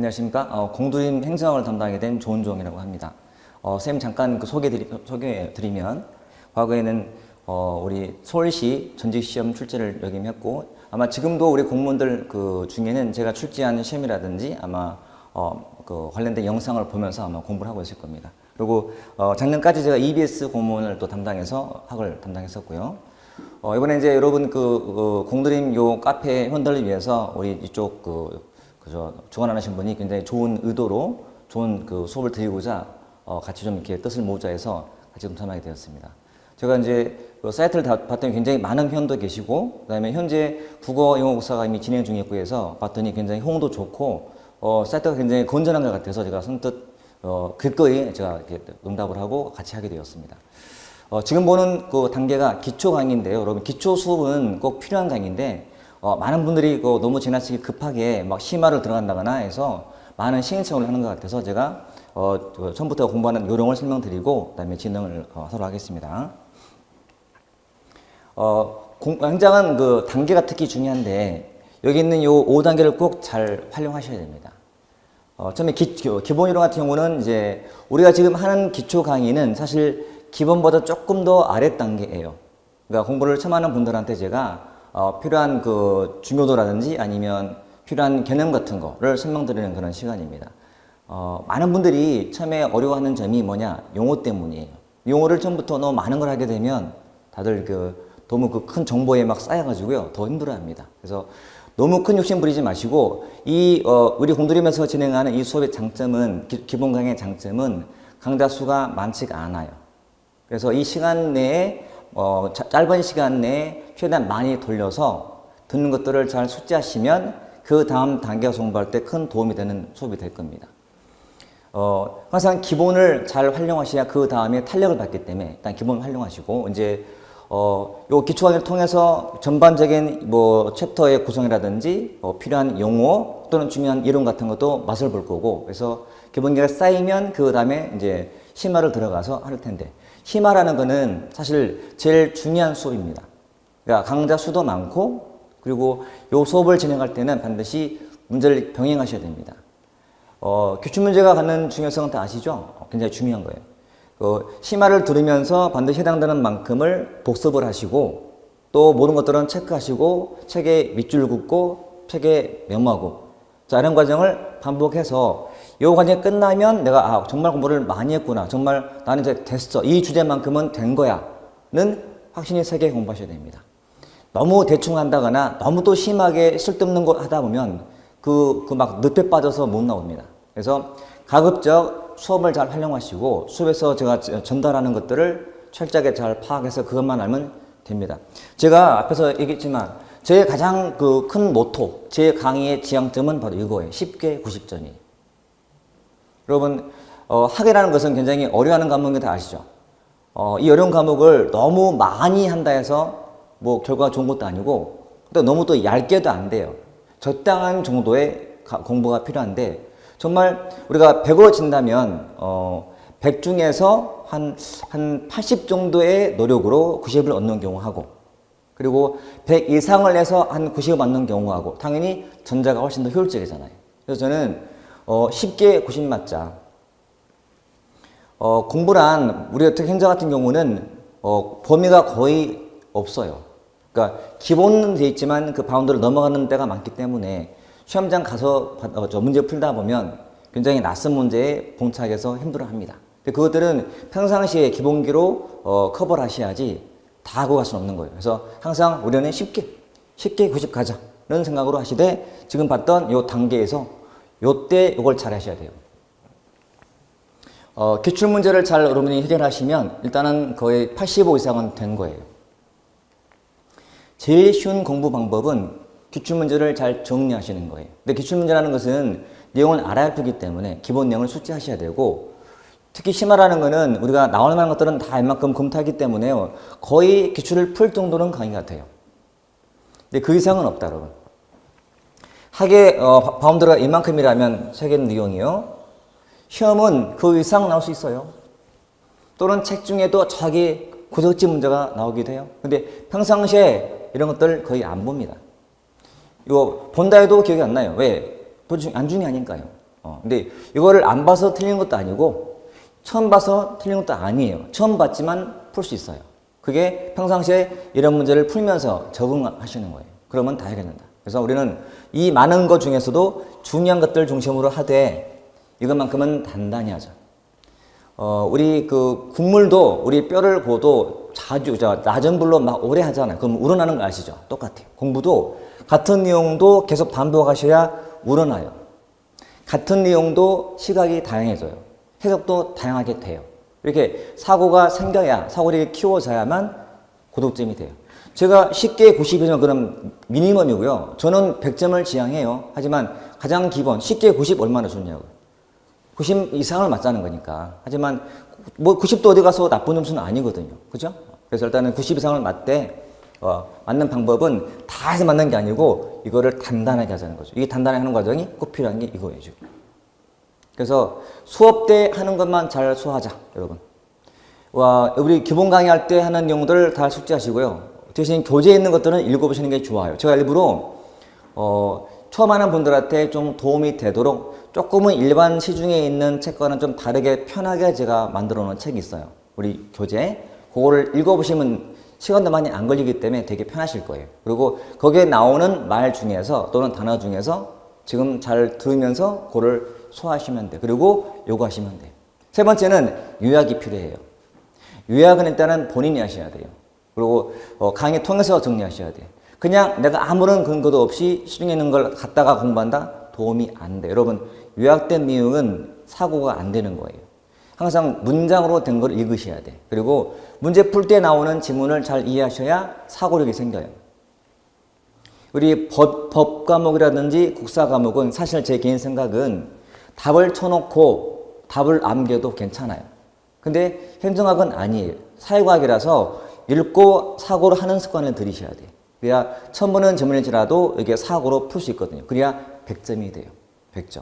안녕하십니까. 공두림 행정학을 담당하게 된 조은종이라고 합니다. 쌤 잠깐 소개해드리면, 과거에는 우리 서울시 전직시험 출제를 역임했고, 아마 지금도 우리 공무원들 중에는 제가 출제한 시험이라든지 아마 관련된 영상을 보면서 아마 공부를 하고 있을 겁니다. 그리고 작년까지 제가 EBS 공무원을 또 담당해서 학을 담당했었고요. 이번에 이제 여러분 공두림 요 카페 회원들을 위해서 우리 이쪽 주관하신 분이 굉장히 좋은 의도로 좋은 수업을 드리고자 같이 좀 이렇게 뜻을 모으자 해서 같이 좀 참여하게 되었습니다. 제가 이제 사이트를 봤더니 굉장히 많은 회원도 계시고, 그 다음에 현재 국어 영어 국사가 이미 진행 중이었고 해서 봤더니 굉장히 호응도 좋고, 사이트가 굉장히 건전한 것 같아서 제가 선뜻 기꺼이 제가 이렇게 응답을 하고 같이 하게 되었습니다. 지금 보는 단계가 기초 강의인데요. 여러분, 기초 수업은 꼭 필요한 강의인데, 많은 분들이 너무 지나치게 급하게 막 심화를 들어간다거나 해서 많은 시행착오를 하는 것 같아서 제가 처음부터 공부하는 요령을 설명드리고 그다음에 진행을 하도록 하겠습니다. 굉장한 단계가 특히 중요한데, 여기 있는 요 5단계를 꼭 잘 활용하셔야 됩니다. 처음에 기본 이론 같은 경우는 이제 우리가 지금 하는 기초 강의는 사실 기본보다 조금 더 아래 단계예요. 그러니까 공부를 처음 하는 분들한테 제가 필요한 중요도라든지 아니면 필요한 개념 같은 거를 설명드리는 그런 시간입니다. 많은 분들이 처음에 어려워하는 점이 뭐냐? 용어 때문이에요. 용어를 처음부터 너무 많은 걸 하게 되면 다들 너무 큰 정보에 막 쌓여가지고요, 더 힘들어합니다. 그래서 너무 큰 욕심 부리지 마시고, 우리 공두림에서 진행하는 이 수업의 장점은, 기본 강의의 장점은 강좌 수가 많지가 않아요. 그래서 이 시간 내에 짧은 시간 내에 최대한 많이 돌려서 듣는 것들을 잘 숙지하시면 그 다음 단계 공부할 때 큰 도움이 되는 수업이 될 겁니다. 항상 기본을 잘 활용하셔야 그 다음에 탄력을 받기 때문에 일단 기본을 활용하시고, 이제 요 기초 강의를 통해서 전반적인 챕터의 구성이라든지 필요한 용어 또는 중요한 이론 같은 것도 맛을 볼 거고, 그래서 기본기가 쌓이면 그 다음에 이제 심화를 들어가서 할 텐데, 심화라는 거는 사실 제일 중요한 수업입니다. 그러니까 강좌 수도 많고, 그리고 요 수업을 진행할 때는 반드시 문제를 병행하셔야 됩니다. 기출문제가 갖는 중요성은 다 아시죠? 굉장히 중요한 거예요. 심화를 들으면서 반드시 해당되는 만큼을 복습을 하시고, 또 모르는 것들은 체크하시고, 책에 밑줄 긋고, 책에 메모하고, 자, 이런 과정을 반복해서 이 과정이 끝나면 내가 정말 공부를 많이 했구나, 정말 나는 이제 됐어, 이 주제만큼은 된 거야 는 확신이 세게 공부하셔야 됩니다. 너무 대충 한다거나 너무 또 심하게 쓸데없는 거 하다 보면 막 늪에 빠져서 못 나옵니다. 그래서 가급적 수업을 잘 활용하시고, 수업에서 제가 전달하는 것들을 철저하게 잘 파악해서 그것만 알면 됩니다. 제가 앞에서 얘기했지만 제 가장 큰 모토, 제 강의의 지향점은 바로 이거예요. 쉽게 90점이에요. 여러분, 학이라는 것은 굉장히 어려워하는 과목인 거 다 아시죠? 이 어려운 과목을 너무 많이 한다 해서 결과가 좋은 것도 아니고, 또 너무 또 얇게도 안 돼요. 적당한 정도의 공부가 필요한데, 정말 우리가 100으로 친다면 100 중에서 한 80 정도의 노력으로 90을 얻는 경우하고, 그리고 100 이상을 해서 한 90을 얻는 경우하고, 당연히 전자가 훨씬 더 효율적이잖아요. 그래서 저는 쉽게 90 맞자. 공부란 우리 어떻게 행정 같은 경우는 범위가 거의 없어요. 그러니까 기본은 돼 있지만 그 바운드를 넘어가는 때가 많기 때문에 시험장 가서 문제 풀다 보면 굉장히 낯선 문제에 봉착해서 힘들어합니다. 근데 그것들은 평상시에 기본기로 커버를 하셔야지 다 하고 갈 수는 없는 거예요. 그래서 항상 우리는 쉽게 90 가자는 생각으로 하시되, 지금 봤던 요 단계에서 요때 요걸 잘 하셔야 돼요. 기출문제를 잘 여러분이 해결하시면 일단은 거의 85 이상은 된 거예요. 제일 쉬운 공부 방법은 기출문제를 잘 정리하시는 거예요. 근데 기출문제라는 것은 내용을 알아야 할 거기 때문에 기본 내용을 숙지하셔야 되고, 특히 심화라는 것은 우리가 나올 만한 것들은 다 이만큼 검토하기 때문에 거의 기출을 풀 정도는 강의 같아요. 근데 그 이상은 없다, 여러분. 학의 바운드가 이만큼이라면 세계는 유형이요. 시험은 그 이상 나올 수 있어요. 또는 책 중에도 자기 고적지 문제가 나오기도 해요. 근데 평상시에 이런 것들 거의 안 봅니다. 이거 본다 해도 기억이 안 나요. 왜? 안 중요하니까요. 근데 이거를 안 봐서 틀린 것도 아니고 처음 봐서 틀린 것도 아니에요. 처음 봤지만 풀 수 있어요. 그게 평상시에 이런 문제를 풀면서 적응하시는 거예요. 그러면 다 해결된다. 그래서 우리는 이 많은 것 중에서도 중요한 것들 중심으로 하되 이것만큼은 단단히 하자. 우리 그 국물도 우리 뼈를 고도 자주 낮은 불로 막 오래 하잖아요. 그럼 우러나는 거 아시죠? 똑같아요. 공부도 같은 내용도 계속 반복하셔야 우러나요. 같은 내용도 시각이 다양해져요. 해석도 다양하게 돼요. 이렇게 사고가 생겨야, 사고를 키워져야만 고득점이 돼요. 제가 쉽게 90이면 그럼 미니멈이고요. 저는 100점을 지향해요. 하지만 가장 기본, 쉽게 90 얼마나 좋냐고요. 90 이상을 맞자는 거니까. 하지만 뭐 90도 어디 가서 나쁜 점수는 아니거든요. 그죠? 그래서 일단은 90 이상을 맞되 맞는 방법은 다 해서 맞는 게 아니고 이거를 단단하게 하자는 거죠. 이게 단단하게 하는 과정이 꼭 필요한 게 이거예요. 그래서 수업 때 하는 것만 잘 소화하자, 여러분. 우리 기본 강의할 때 하는 내용들을 다 숙지하시고요. 대신 교재에 있는 것들은 읽어보시는 게 좋아요. 제가 일부러 처음 하는 분들한테 좀 도움이 되도록 조금은 일반 시중에 있는 책과는 좀 다르게 편하게 제가 만들어 놓은 책이 있어요. 우리 교재. 그거를 읽어보시면 시간도 많이 안 걸리기 때문에 되게 편하실 거예요. 그리고 거기에 나오는 말 중에서 또는 단어 중에서 지금 잘 들으면서 그거를 소화하시면 돼요. 그리고 요구하시면 돼요. 세 번째는 요약이 필요해요. 요약은 일단은 본인이 하셔야 돼요. 그리고 강의 통해서 정리하셔야 돼요. 그냥 내가 아무런 근거도 없이 시중에 있는 걸 갖다가 공부한다? 도움이 안 돼요. 여러분, 요약된 내용은 사고가 안 되는 거예요. 항상 문장으로 된 걸 읽으셔야 돼. 그리고 문제 풀 때 나오는 지문을 잘 이해하셔야 사고력이 생겨요. 우리 법 과목이라든지 국사 과목은 사실 제 개인 생각은 답을 쳐놓고 답을 암겨도 괜찮아요. 근데 행정학은 아니에요. 사회과학이라서 읽고 사고로 하는 습관을 들이셔야 돼요. 그래야 처음 보는 질문일지라도 이게 사고로 풀 수 있거든요. 그래야 100점이 돼요. 100점.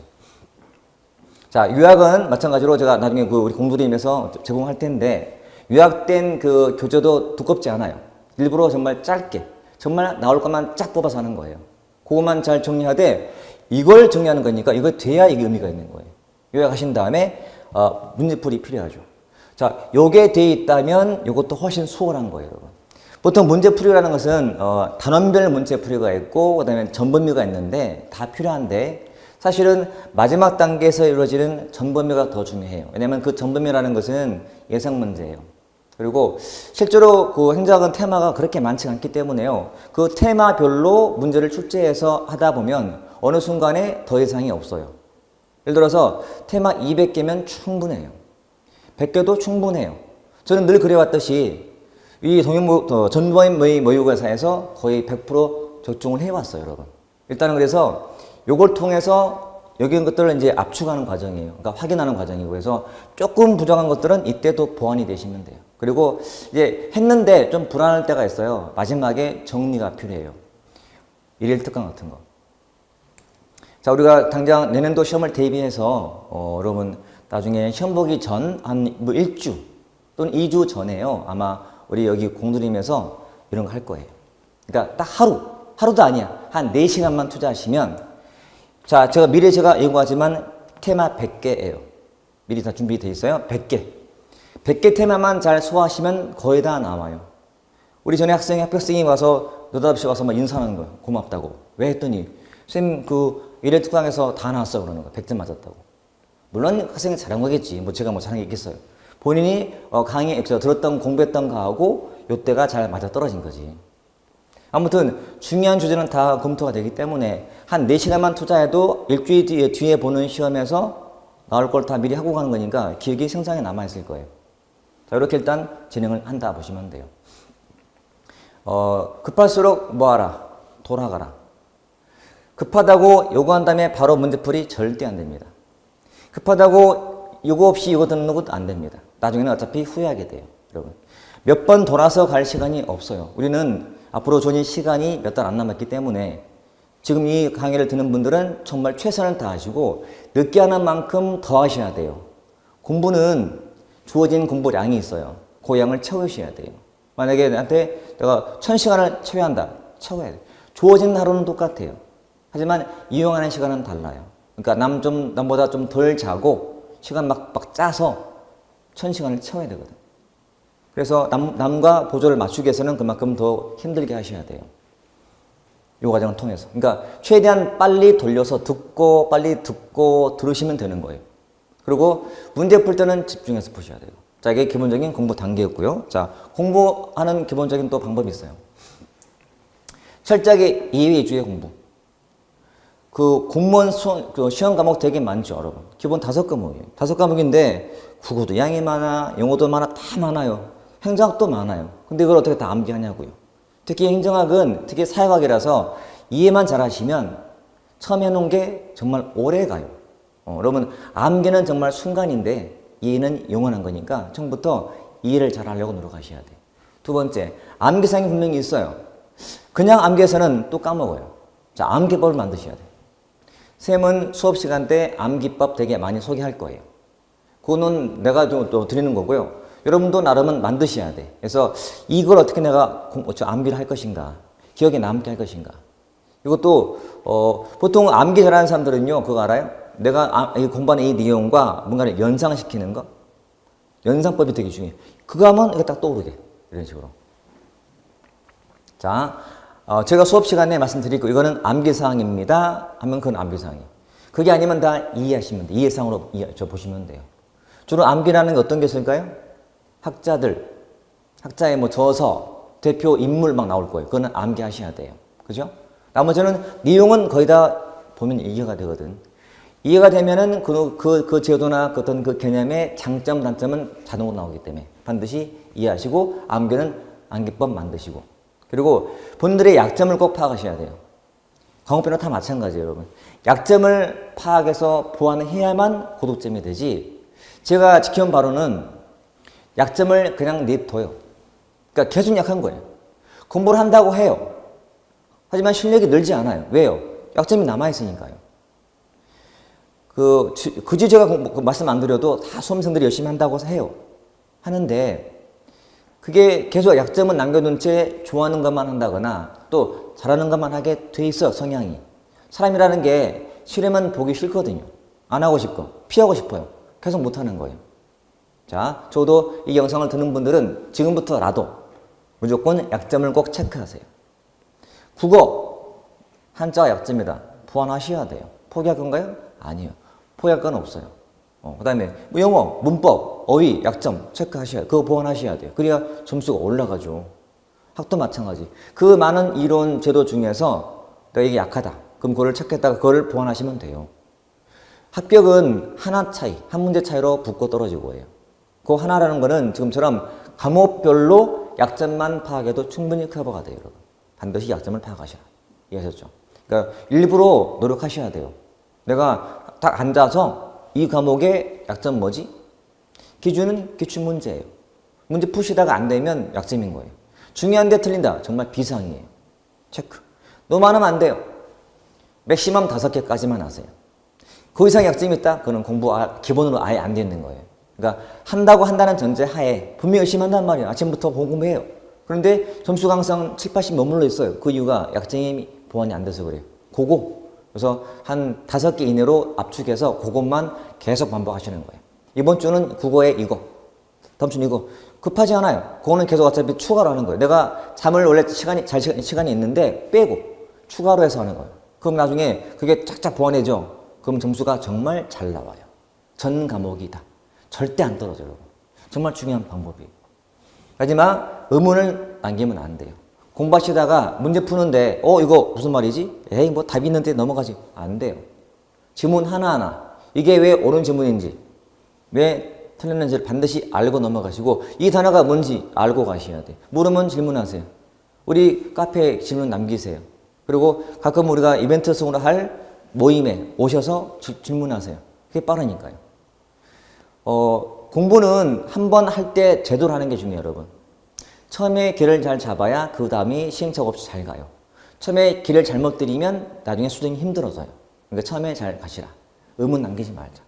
자, 요약은 마찬가지로 제가 나중에 우리 공부드림에서 제공할 텐데 요약된 그 교재도 두껍지 않아요. 일부러 정말 짧게 정말 나올 것만 쫙 뽑아서 하는 거예요. 그것만 잘 정리하되 이걸 정리하는 거니까 이거 돼야 이게 의미가 있는 거예요. 요약하신 다음에 문제풀이 필요하죠. 자, 요게 돼 있다면 요것도 훨씬 수월한 거예요, 여러분. 보통 문제풀이라는 것은 단원별 문제풀이가 있고 그다음에 전범위가 있는데 다 필요한데 사실은 마지막 단계에서 이루어지는 전범위가 더 중요해요. 왜냐하면 그 전범위라는 것은 예상 문제예요. 그리고 실제로 그 행정학은 테마가 그렇게 많지 않기 때문에요. 그 테마별로 문제를 출제해서 하다 보면 어느 순간에 더 이상이 없어요. 예를 들어서 테마 200개면 충분해요. 100개도 충분해요. 저는 늘 그래왔듯이 이 전범위 모의고사에서 거의 100% 적중을 해왔어요, 여러분. 일단은 그래서 요걸 통해서 여기 있는 것들을 이제 압축하는 과정이에요. 그러니까 확인하는 과정이고, 그래서 조금 부족한 것들은 이때도 보완이 되시면 돼요. 그리고 이제 했는데 좀 불안할 때가 있어요. 마지막에 정리가 필요해요. 일일 특강 같은 거. 자, 우리가 당장 내년도 시험을 대비해서 여러분 나중에 시험 보기 전 한 뭐 1주 또는 2주 전에요. 아마 우리 여기 공드림에서 이런 거 할 거예요. 그러니까 딱 하루도 아니야. 한 4시간만 투자하시면, 자, 제가 예고하지만 테마 100개예요. 미리 다 준비되어 있어요. 100개. 100개 테마만 잘 소화하시면 거의 다 나와요. 우리 전에 학생이 와서 느닷없이 와서 막 인사하는 거예요. 고맙다고. 왜 했더니 선생님 일일 특강에서 다 나왔어 그러는 거예요. 100점 맞았다고. 물론 학생이 잘한 거겠지. 제가 잘한 게 있겠어요. 본인이 강의에 들었던 공부했던 거하고 요때가 잘 맞아 떨어진 거지. 아무튼 중요한 주제는 다 검토가 되기 때문에 한 4시간만 투자해도 일주일 뒤에 보는 시험에서 나올 걸 다 미리 하고 가는 거니까 기억이 생생하게 남아있을 거예요. 자, 이렇게 일단 진행을 한다 보시면 돼요. 급할수록 뭐하라? 돌아가라. 급하다고 요구한 다음에 바로 문제풀이 절대 안 됩니다. 급하다고 요구 없이 이거 듣는 것도 안 됩니다. 나중에는 어차피 후회하게 돼요, 여러분. 몇 번 돌아서 갈 시간이 없어요. 우리는 앞으로 주어진 시간이 몇 달 안 남았기 때문에 지금 이 강의를 듣는 분들은 정말 최선을 다하시고 늦게 하는 만큼 더 하셔야 돼요. 공부는 주어진 공부량이 있어요. 그 양을 채우셔야 돼요. 만약에 나한테 내가 1000시간을 채워야 한다. 채워야 돼. 주어진 하루는 똑같아요. 하지만 이용하는 시간은 달라요. 그러니까 남보다 좀 덜 자고 시간 막 짜서 1000시간을 채워야 되거든. 그래서 남과 보조를 맞추기 위해서는 그만큼 더 힘들게 하셔야 돼요. 이 과정을 통해서. 그러니까 최대한 빨리 돌려서 빨리 듣고 들으시면 되는 거예요. 그리고 문제 풀 때는 집중해서 푸셔야 돼요. 자, 이게 기본적인 공부 단계였고요. 자, 공부하는 기본적인 또 방법이 있어요. 철저하게 이해 위주의 공부. 그 공무원 시험 과목 되게 많죠, 여러분. 기본 5과목이에요. 5과목인데 국어도 양이 많아, 영어도 많아, 다 많아요. 행정학도 많아요. 근데 이걸 어떻게 다 암기하냐고요. 특히 행정학은 특히 사회학이라서 이해만 잘하시면 처음 해놓은 게 정말 오래 가요. 여러분 암기는 정말 순간인데 이해는 영원한 거니까 처음부터 이해를 잘 하려고 노력하셔야 돼요. 두 번째, 암기상이 분명히 있어요. 그냥 암기해서는 또 까먹어요. 자, 암기법을 만드셔야 돼요. 쌤은 수업 시간 때 암기법 되게 많이 소개할 거예요. 그거는 내가 또 드리는 거고요. 여러분도 나름은 만드셔야 돼. 그래서 이걸 어떻게 내가 암기를 할 것인가, 기억에 남게 할 것인가. 이것도 보통 암기 잘하는 사람들은요, 그거 알아요? 내가 공부하는 이 내용과 뭔가를 연상시키는 거, 연상법이 되게 중요해요. 그거 하면 이게 딱 떠오르게. 이런 식으로. 자, 제가 수업 시간에 말씀드리고 이거는 암기사항입니다 하면 그건 암기사항이에요. 그게 아니면 다 이해하시면 돼요. 이해사항으로 보시면 돼요. 주로 암기라는 게 어떤 게 있을까요? 학자의 뭐 저서, 대표 인물 막 나올 거예요. 그거는 암기하셔야 돼요. 그죠? 나머지는 내용은 거의 다 보면 이해가 되거든. 이해가 되면은 그 제도나 어떤 그 개념의 장점, 단점은 자동으로 나오기 때문에 반드시 이해하시고 암기는 암기법 만드시고 그리고 본인들의 약점을 꼭 파악하셔야 돼요. 과목별로 다 마찬가지예요, 여러분. 약점을 파악해서 보완해야만 고득점이 되지. 제가 지켜본 바로는 약점을 그냥 냅둬요. 그러니까 계속 약한 거예요. 공부를 한다고 해요. 하지만 실력이 늘지 않아요. 왜요? 약점이 남아있으니까요. 굳이 제가 말씀 안 드려도 다 수험생들이 열심히 한다고 해요. 하는데 그게 계속 약점은 남겨둔 채 좋아하는 것만 한다거나 또 잘하는 것만 하게 돼 있어, 성향이. 사람이라는 게 실험은 보기 싫거든요. 안 하고 싶고 피하고 싶어요. 계속 못하는 거예요. 자, 저도 이 영상을 듣는 분들은 지금부터라도 무조건 약점을 꼭 체크하세요. 국어, 한자가 약점이다. 보완하셔야 돼요. 포기할 건가요? 아니요. 포기할 건 없어요. 그 다음에 영어, 문법, 어휘, 약점 체크하셔야 돼요. 그거 보완하셔야 돼요. 그래야 점수가 올라가죠. 학도 마찬가지. 그 많은 이론 제도 중에서 내가 이게 약하다. 그럼 그거를 체크했다가 그거를 보완하시면 돼요. 합격은 하나 차이, 한 문제 차이로 붙고 떨어지고 해요. 그 하나라는 거는 지금처럼 과목별로 약점만 파악해도 충분히 커버가 돼요, 여러분. 반드시 약점을 파악하셔야 이해하셨죠? 그러니까 일부러 노력하셔야 돼요. 내가 딱 앉아서 이 과목의 약점 뭐지? 기준은 기출문제예요. 문제 푸시다가 안 되면 약점인 거예요. 중요한데 틀린다. 정말 비상이에요. 체크. 너무 많으면 안 돼요. 맥시멈 5개까지만 하세요. 그 이상 약점이 있다? 그거는 공부 기본으로 아예 안 되는 거예요. 그러니까 한다는 전제 하에 분명히 열심히 한단 말이에요. 아침부터 공부해요. 그런데 점수가 항상 7, 80 머물러 있어요. 그 이유가 약점이 보완이 안 돼서 그래요. 그래서 한 5개 이내로 압축해서 그것만 계속 반복하시는 거예요. 이번 주는 국어에 이거, 다음 주는 이거. 급하지 않아요. 그거는 계속 어차피 추가로 하는 거예요. 내가 잠을 원래 시간이 있는데 빼고 추가로 해서 하는 거예요. 그럼 나중에 그게 쫙쫙 보완해져. 그럼 점수가 정말 잘 나와요. 전 과목이다. 절대 안 떨어져요, 여러분. 정말 중요한 방법이에요. 하지만 의문을 남기면 안 돼요. 공부하시다가 문제 푸는데 이거 무슨 말이지? 에이 뭐 답이 있는데 넘어가지. 안 돼요. 지문 하나하나 이게 왜 옳은 지문인지 왜 틀렸는지를 반드시 알고 넘어가시고 이 단어가 뭔지 알고 가셔야 돼요. 모르면 질문하세요. 우리 카페에 질문 남기세요. 그리고 가끔 우리가 이벤트 속으로 할 모임에 오셔서 질문하세요. 그게 빠르니까요. 공부는 한 번 할 때 제대로 하는 게 중요해요, 여러분. 처음에 길을 잘 잡아야 그 다음이 시행착오 없이 잘 가요. 처음에 길을 잘못 들이면 나중에 수정이 힘들어져요. 그러니까 처음에 잘 가시라. 의문 남기지 말자.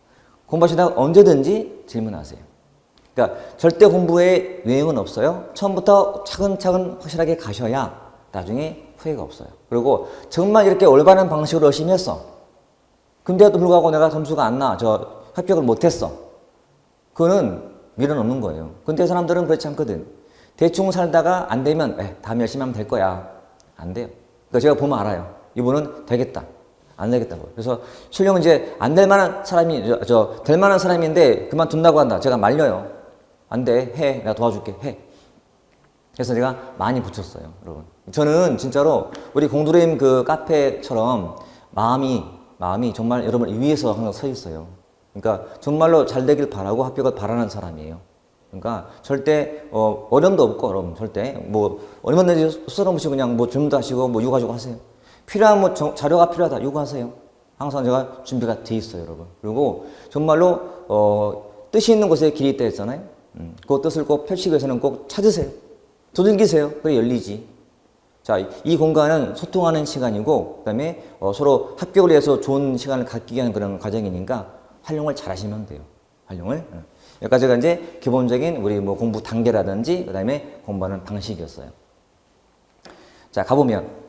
공부하시다가 언제든지 질문하세요. 그러니까 절대 공부에 유행은 없어요. 처음부터 차근차근 확실하게 가셔야 나중에 후회가 없어요. 그리고 정말 이렇게 올바른 방식으로 열심히 했어. 근데도 불구하고 내가 점수가 안 나. 합격을 못했어. 그거는 미련 없는 거예요. 근데 사람들은 그렇지 않거든. 대충 살다가 안 되면 다음에 열심히 하면 될 거야. 안 돼요. 그러니까 제가 보면 알아요. 이분은 되겠다. 안 되겠다고. 그래서 실력은 이제 안 될 만한 사람이, 될 만한 사람인데 그만둔다고 한다. 제가 말려요. 안 돼. 해. 내가 도와줄게. 해. 그래서 제가 많이 붙였어요. 여러분. 저는 진짜로 우리 공두림 그 카페처럼 마음이 정말 여러분을 위해서 항상 서 있어요. 그러니까 정말로 잘 되길 바라고 합격을 바라는 사람이에요. 그러니까 절대 어려움도 없고 여러분 절대 뭐 얼마든지 쓸어없이 그냥 뭐 질문도 하시고 뭐 요구하시고 하세요. 필요한 뭐 자료가 필요하다 요구하세요. 항상 제가 준비가 돼 있어요, 여러분. 그리고 정말로 뜻이 있는 곳에 길이 있다 했잖아요. 그 뜻을 꼭 펼치기 위해서는 꼭 찾으세요. 두들기세요. 그래 열리지. 자, 이 공간은 소통하는 시간이고 그다음에 서로 합격을 위해서 좋은 시간을 갖기 위한 그런 과정이니까 활용을 잘 하시면 돼요. 활용을. 여기까지가 이제 기본적인 우리 뭐 공부 단계라든지 그다음에 공부하는 방식이었어요. 자, 가보면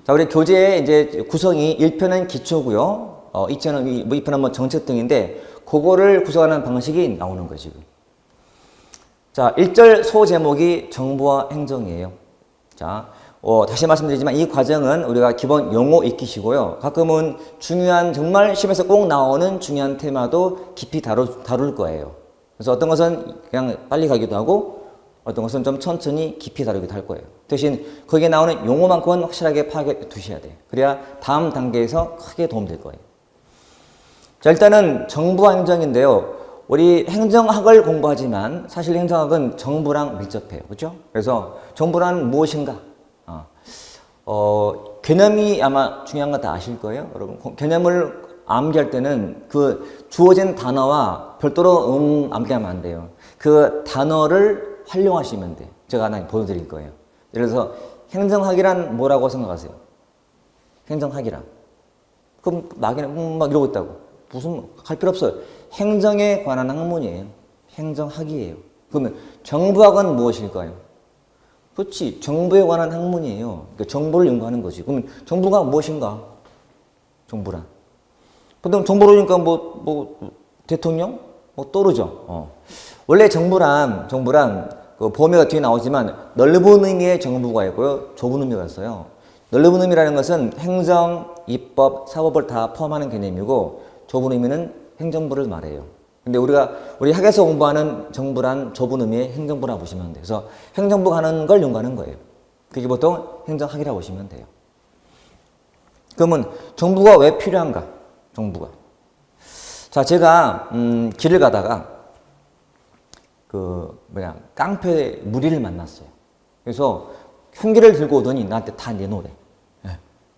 자, 우리 교재의 이제 구성이 1편은 기초고요. 2편은 뭐 정책 등인데 그거를 구성하는 방식이 나오는 거예요, 지금. 자, 1절 소 제목이 정부와 행정이에요. 자, 다시 말씀드리지만 이 과정은 우리가 기본 용어 익히시고요. 가끔은 중요한 정말 시험에서 꼭 나오는 중요한 테마도 깊이 다룰 거예요. 그래서 어떤 것은 그냥 빨리 가기도 하고 어떤 것은 좀 천천히 깊이 다루기도 할 거예요. 대신 거기에 나오는 용어만큼은 확실하게 파악해 두셔야 돼요. 그래야 다음 단계에서 크게 도움될 거예요. 자, 일단은 정부와 행정인데요. 우리 행정학을 공부하지만 사실 행정학은 정부랑 밀접해요. 그렇죠? 그래서 정부란 무엇인가? 개념이 아마 중요한 거 다 아실 거예요. 여러분, 개념을 암기할 때는 그 주어진 단어와 별도로 암기하면 안 돼요. 그 단어를 활용하시면 돼요. 제가 하나 보여드릴 거예요. 예를 들어서 행정학이란 뭐라고 생각하세요? 행정학이란. 그럼 나기는 막 이러고 있다고. 무슨 할 필요 없어요. 행정에 관한 학문이에요. 행정학이에요. 그러면 정부학은 무엇일까요? 그렇지. 정부에 관한 학문이에요. 그러니까 정보를 연구하는 거지. 그러면 정부가 무엇인가? 정부란. 보통 정부로니까 대통령? 떠오르죠. 원래 정부란 그 범위가 뒤에 나오지만 넓은 의미의 정부가 있고요. 좁은 의미가 있어요. 넓은 의미라는 것은 행정, 입법, 사법을 다 포함하는 개념이고 좁은 의미는 행정부를 말해요. 근데 우리 학에서 공부하는 정부란 좁은 의미의 행정부라고 보시면 돼요. 그래서 행정부가 하는 걸 연구하는 거예요. 그게 보통 행정학이라고 보시면 돼요. 그러면 정부가 왜 필요한가? 정부가. 자, 제가 길을 가다가 깡패 무리를 만났어요. 그래서 흉기를 들고 오더니 나한테 다 내놓으래.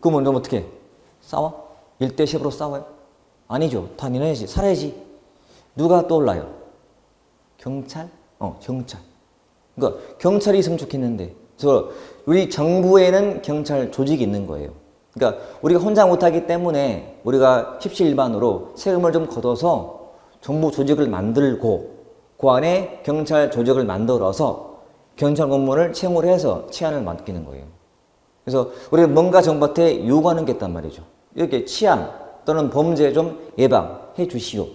그러면 좀 어떻게 해? 싸워? 1대10으로 싸워요? 아니죠. 다 내놔야지. 살아야지. 누가 떠올라요? 경찰? 경찰. 그러니까 경찰이 있으면 좋겠는데 우리 정부에는 경찰 조직이 있는 거예요. 그러니까 우리가 혼자 못하기 때문에 우리가 십시일반으로 세금을 좀 걷어서 정부 조직을 만들고 그 안에 경찰 조직을 만들어서 경찰 공무원을 채용을 해서 치안을 맡기는 거예요. 그래서 우리가 뭔가 정부한테 요구하는 게 있단 말이죠. 이렇게 치안 또는 범죄 좀 예방해 주시오.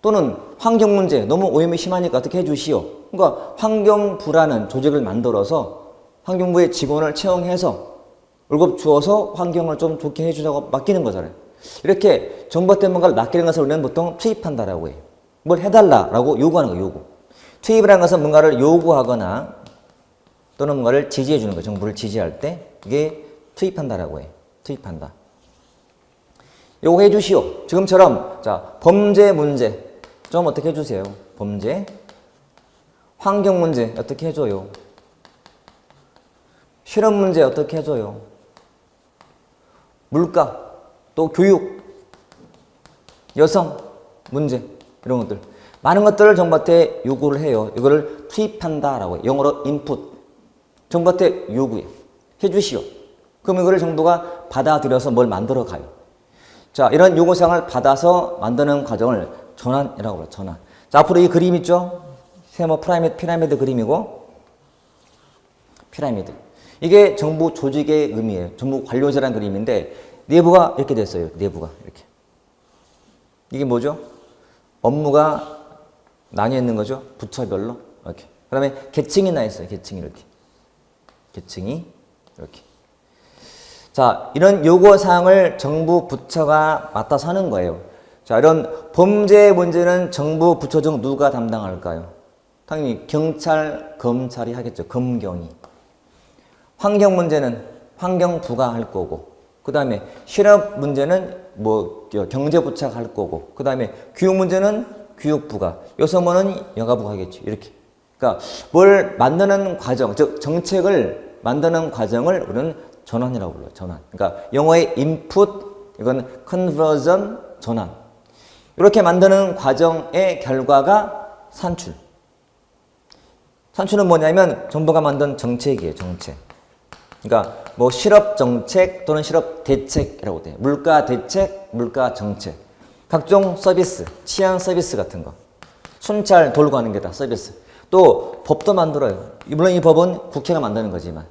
또는 환경 문제 너무 오염이 심하니까 어떻게 해 주시오. 그러니까 환경부라는 조직을 만들어서 환경부의 직원을 채용해서 월급 주어서 환경을 좀 좋게 해주자고 맡기는 거잖아요. 이렇게 정부한테 뭔가를 맡기는 것을 우리는 보통 투입한다라고 해요. 뭘 해달라고 요구하는 거예요. 요구. 투입이라는 것은 뭔가를 요구하거나 또는 뭔가를 지지해 주는 거예요. 정부를 지지할 때 이게 투입한다라고 해요. 투입한다. 요거 해 주시오. 지금처럼 자 범죄 문제 좀 어떻게 해주세요. 범죄. 환경 문제 어떻게 해줘요. 실업 문제 어떻게 해줘요. 물가, 또 교육, 여성 문제 이런 것들 많은 것들을 정부한테 요구를 해요. 이거를 투입한다라고 해요. 영어로 인풋. 정부한테 요구해. 해주시오. 그럼 이거를 정부가 받아들여서 뭘 만들어 가요. 자, 이런 요구사항을 받아서 만드는 과정을 전환이라고 해요. 전환. 자, 앞으로 이 그림 있죠? 세모 피라미드 그림이고 피라미드. 이게 정부 조직의 의미예요. 정부 관료제라는 그림인데 내부가 이렇게 됐어요. 내부가 이렇게. 이게 뭐죠? 업무가 나뉘어 있는 거죠. 부처별로. 이렇게. 그 다음에 계층이 나 있어요. 계층이 이렇게. 계층이 이렇게. 자, 이런 요구사항을 정부 부처가 맡아서 하는 거예요. 자, 이런 범죄 문제는 정부 부처 중 누가 담당할까요? 당연히 경찰, 검찰이 하겠죠. 검경이. 환경 문제는 환경부가 할 거고, 그 다음에 실업 문제는 뭐 경제부처가 할 거고, 그 다음에 교육 문제는 교육부가, 요소문은 여가부가 하겠죠. 이렇게. 그러니까 뭘 만드는 과정, 즉 정책을 만드는 과정을 우리는 전환이라고 불러요. 전환. 그러니까 영어의 input, 이건 conversion, 전환. 이렇게 만드는 과정의 결과가 산출. 산출은 뭐냐면 정부가 만든 정책이에요. 정책. 그러니까 뭐 실업 정책 또는 실업 대책이라고 돼요. 물가 대책, 물가 정책. 각종 서비스, 치안 서비스 같은 거. 순찰 돌고 하는 게 다 서비스. 또 법도 만들어요. 물론 이 법은 국회가 만드는 거지만,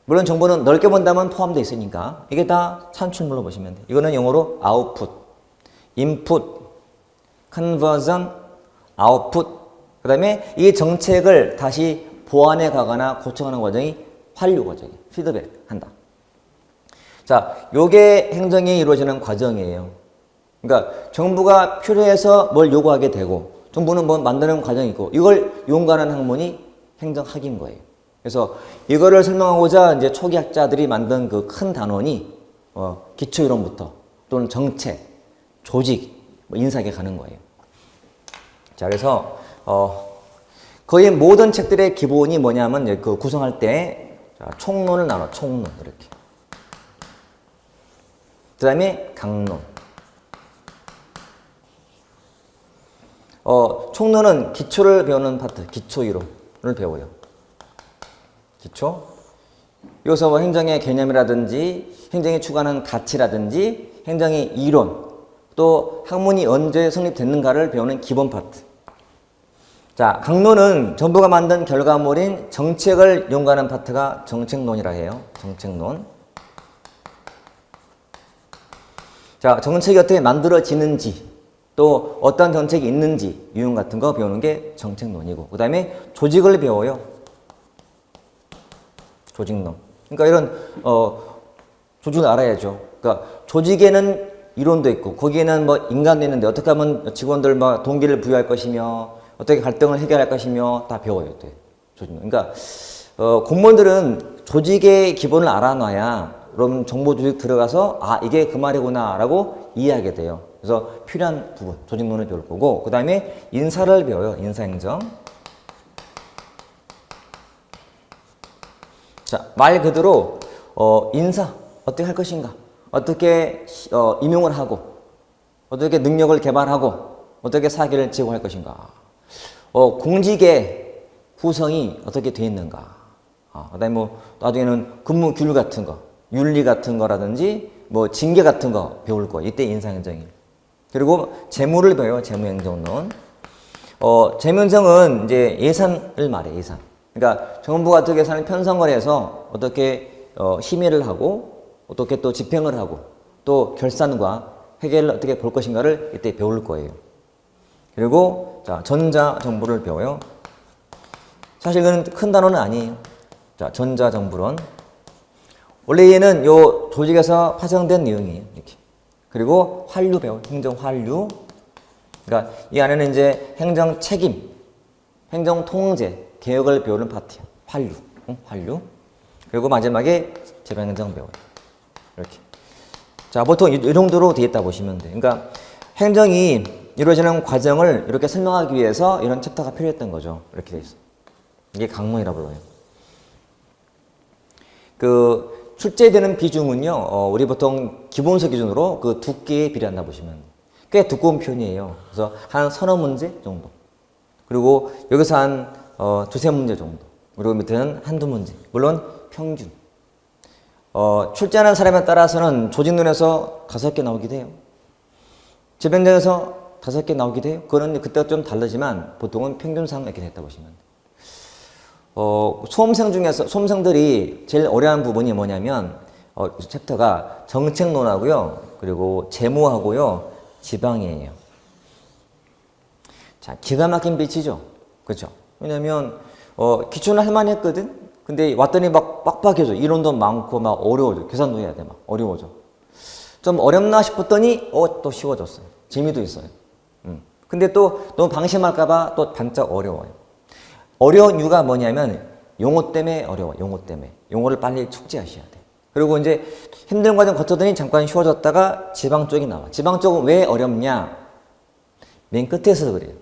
물론 정부는 넓게 본다면 포함되어 있으니까 이게 다 산출물로 보시면 돼요. 이거는 영어로 output, input, conversion, output. 그 다음에 이 정책을 다시 보완해 가거나 고쳐가는 과정이 환류 과정이에요. 피드백 한다. 자, 요게 행정이 이루어지는 과정이에요. 그러니까 정부가 필요해서 뭘 요구하게 되고, 정부는 뭐 만드는 과정이 있고, 이걸 용가하는 학문이 행정학인 거예요. 그래서 이거를 설명하고자 이제 초기학자들이 만든 그 큰 단원이 기초이론부터 또는 정책, 조직, 뭐 인사에 가는 거예요. 자, 그래서 거의 모든 책들의 기본이 뭐냐면 그 구성할 때 총론을 나눠, 총론 이렇게. 그 다음에 강론. 총론은 기초를 배우는 파트, 기초 이론을 배워요. 기초. 여기서 뭐 행정의 개념이라든지, 행정이 추구하는 가치라든지, 행정의 이론, 또 학문이 언제 성립됐는가를 배우는 기본 파트. 자, 강론은 정부가 만든 결과물인 정책을 연구하는 파트가 정책론이라 해요. 정책론. 자, 정책이 어떻게 만들어지는지, 또 어떤 정책이 있는지, 유형 같은 거 배우는 게 정책론이고, 그 다음에 조직을 배워요. 조직론. 그러니까 이런 조직을 알아야죠. 그러니까 조직에는 이론도 있고, 거기에는 뭐 인간도 있는데 어떻게 하면 직원들 막 동기를 부여할 것이며, 어떻게 갈등을 해결할 것이며 다 배워요. 또 조직론. 그러니까 공무원들은 조직의 기본을 알아놔야 그럼 정보 조직 들어가서 아, 이게 그 말이구나라고 이해하게 돼요. 그래서 필요한 부분, 조직론을 배울 거고, 그 다음에 인사를 배워요. 인사행정. 자, 말 그대로 인사 어떻게 할 것인가, 어떻게 임용을 하고, 어떻게 능력을 개발하고, 어떻게 사기를 제공할 것인가, 공직의 구성이 어떻게 되어 있는가, 그 다음에 뭐 나중에는 근무 규율 같은 거, 윤리 같은 거라든지 뭐 징계 같은 거 배울 거예요. 이때 인사행정이. 그리고 재무를 배워요. 재무행정론. 재무행정은 이제 예산을 말해요. 예산. 그러니까 정부가 어떻게 예산을 편성을 해서 어떻게 심의를 하고, 어떻게 또 집행을 하고, 또 결산과 회계를 어떻게 볼 것인가를 이때 배울 거예요. 그리고 자, 전자정부를 배워요. 사실 이건 큰 단어는 아니에요. 자, 전자정부론. 원래 얘는 요 조직에서 파생된 내용이에요. 이렇게. 그리고 환류 배워요. 행정환류. 그러니까 이 안에는 이제 행정 책임, 행정 통제, 개혁을 배우는 파트야. 환류. 환류. 그리고 마지막에 재방행정 배워요. 이렇게. 자, 보통 이 정도로 되어 있다 보시면 돼요. 그러니까 행정이 이루어지는 과정을 이렇게 설명하기 위해서 이런 챕터가 필요했던 거죠. 이렇게 되어 있어요. 이게 강론이라고 불러요. 그 출제되는 비중은요, 우리 보통 기본서 기준으로 그 두께에 비례한다 보시면 꽤 두꺼운 편이에요. 그래서 한 서너 문제 정도. 그리고 여기서 한 두세 문제 정도. 그리고 밑에는 한두 문제. 물론 평균. 출제하는 사람에 따라서는 조직론에서 5개 나오기도 해요. 재방행정에서 5개 나오기도 해요. 그거는 그때가 좀 다르지만 보통은 평균상 이렇게 됐다 보시면 돼요. 수험생 중에서, 수험생들이 제일 어려운 부분이 뭐냐면, 챕터가 정책론하고요, 그리고 재무하고요, 지방이에요. 자, 기가 막힌 빛이죠. 그렇죠? 왜냐면 기초는 할만 했거든. 근데 왔더니 막 빡빡해져. 이론도 많고 막 어려워져. 계산도 해야 돼. 막 어려워져. 좀 어렵나 싶었더니 또 쉬워졌어요. 재미도 있어요. 근데 또 너무 방심할까봐 또 반짝 어려워요. 어려운 이유가 뭐냐면 용어 때문에 어려워. 용어 때문에. 용어를 빨리 숙지하셔야 돼. 그리고 이제 힘든 과정 거쳤더니 잠깐 쉬워졌다가 지방 쪽이 나와. 지방 쪽은 왜 어렵냐? 맨 끝에서 그래요.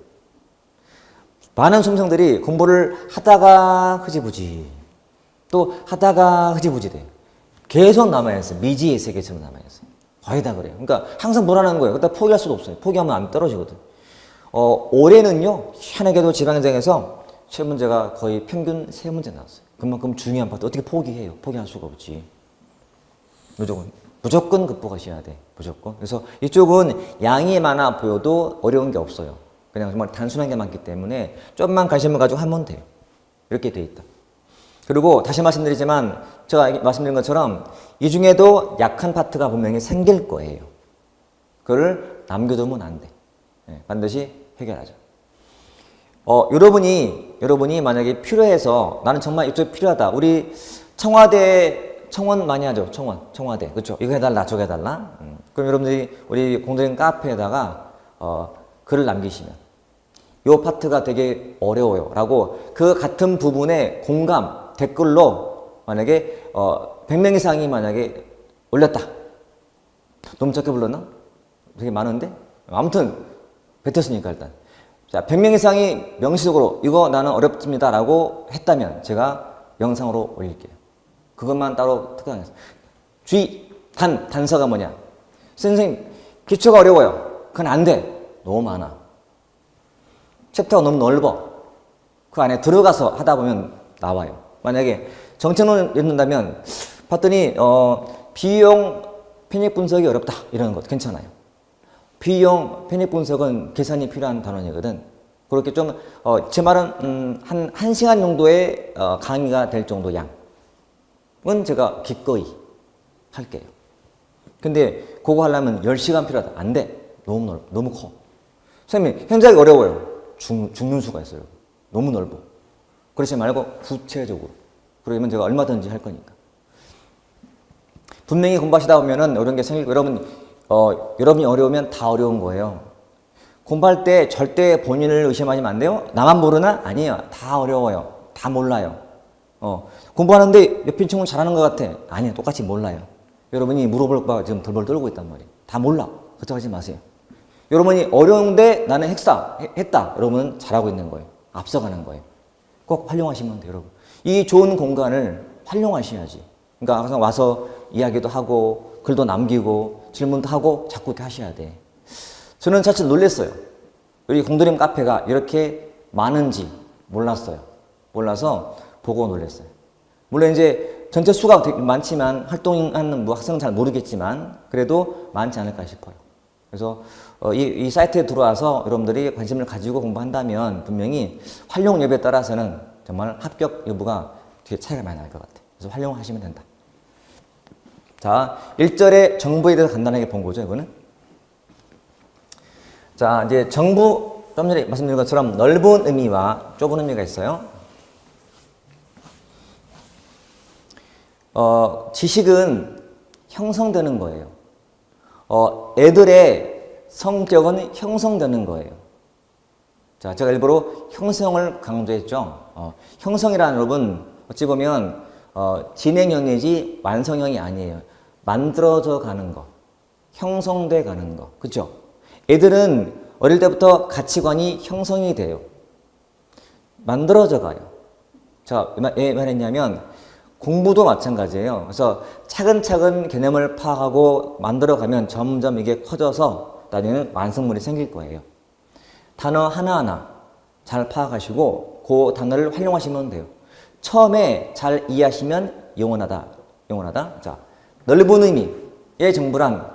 많은 수험생들이 공부를 하다가 흐지부지 또 하다가 흐지부지 돼요. 계속 남아있어요. 미지의 세계처럼 남아있어요. 거의 다 그래요. 그러니까 항상 불안한 거예요. 그러다 포기할 수도 없어요. 포기하면 안 떨어지거든. 올해는요, 희한하게도 지방행정에서 시험 문제가 거의 평균 3문제 나왔어요. 그만큼 중요한 파트. 어떻게 포기해요? 포기할 수가 없지. 무조건 극복하셔야 돼. 무조건. 그래서 이쪽은 양이 많아 보여도 어려운 게 없어요. 그냥 정말 단순한 게 많기 때문에 좀만 관심을 가지고 하면 돼요. 이렇게 돼 있다. 그리고 다시 말씀드리지만 제가 말씀드린 것처럼 이 중에도 약한 파트가 분명히 생길 거예요. 그걸 남겨두면 안 돼. 네, 반드시 해결하죠. 여러분이 만약에 필요해서 나는 정말 이쪽이 필요하다. 우리 청원 많이 하죠. 청와대. 그렇죠? 이거 해달라, 저거 해달라. 그럼 여러분들이 우리 공동인 카페에다가 글을 남기시면 요 파트가 되게 어려워요. 라고 그 같은 부분에 공감, 댓글로 만약에 100명 이상이 만약에 올렸다. 너무 적게 불렀나? 되게 많은데? 아무튼 뱉었으니까 일단. 자, 100명 이상이 명시적으로 이거 나는 어렵습니다. 라고 했다면 제가 영상으로 올릴게요. 그것만 따로 특강해서. 단서가 뭐냐? 선생님, 기초가 어려워요. 그건 안 돼. 너무 많아. 챕터가 너무 넓어. 그 안에 들어가서 하다 보면 나와요. 만약에 정책론을 읽는다면 봤더니 비용 편익 분석이 어렵다. 이러는 것 괜찮아요. 비용 편익 분석은 계산이 필요한 단원이거든. 그렇게 좀 제 말은 한 1시간 정도의 강의가 될 정도 양은 제가 기꺼이 할게요. 근데 그거 하려면 10시간 필요하다. 안 돼. 너무 커. 선생님, 현장이 어려워요. 죽는 수가 있어요. 너무 넓어. 그러지 말고 구체적으로. 그러면 제가 얼마든지 할 거니까. 분명히 공부하시다 보면은 이런 게 생기고, 여러분이 어려우면 다 어려운 거예요. 공부할 때 절대 본인을 의심하시면 안 돼요. 나만 모르나? 아니에요. 다 어려워요. 다 몰라요. 공부하는데 옆인 친구는 잘하는 것 같아. 아니에요. 똑같이 몰라요. 여러분이 물어볼까 지금 덜벌 떨고 있단 말이에요. 다 몰라. 걱정하지 마세요. 여러분이 어려운데 나는 했다. 여러분은 잘하고 있는 거예요. 앞서가는 거예요. 꼭 활용하시면 돼요, 여러분. 이 좋은 공간을 활용하셔야지. 그러니까 항상 와서 이야기도 하고 글도 남기고 질문도 하고 자꾸 이렇게 하셔야 돼. 저는 사실 놀랐어요. 우리 공드림 카페가 이렇게 많은지 몰랐어요. 몰라서 보고 놀랐어요. 물론 이제 전체 수가 되게 많지만 활동하는 학생은 잘 모르겠지만 그래도 많지 않을까 싶어요. 그래서 이 사이트에 들어와서 여러분들이 관심을 가지고 공부한다면 분명히 활용 여부에 따라서는 정말 합격 여부가 되게 차이가 많이 날 것 같아요. 그래서 활용하시면 된다. 자, 1절의 정부에 대해서 간단하게 본 거죠, 이거는. 자, 이제 정부, 좀 전에 말씀드린 것처럼 넓은 의미와 좁은 의미가 있어요. 지식은 형성되는 거예요. 애들의 성격은 형성되는 거예요. 자, 제가 일부러 형성을 강조했죠. 형성이라는 여러분, 어찌 보면, 진행형이지 완성형이 아니에요. 만들어져 가는 거. 형성돼 가는 거. 그쵸? 애들은 어릴 때부터 가치관이 형성이 돼요. 만들어져 가요. 자, 왜 말했냐면, 공부도 마찬가지예요. 그래서 차근차근 개념을 파악하고 만들어가면 점점 이게 커져서 나중에는 완성물이 생길 거예요. 단어 하나하나 잘 파악하시고 그 단어를 활용하시면 돼요. 처음에 잘 이해하시면 영원하다. 자, 넓은 의미의 정부란,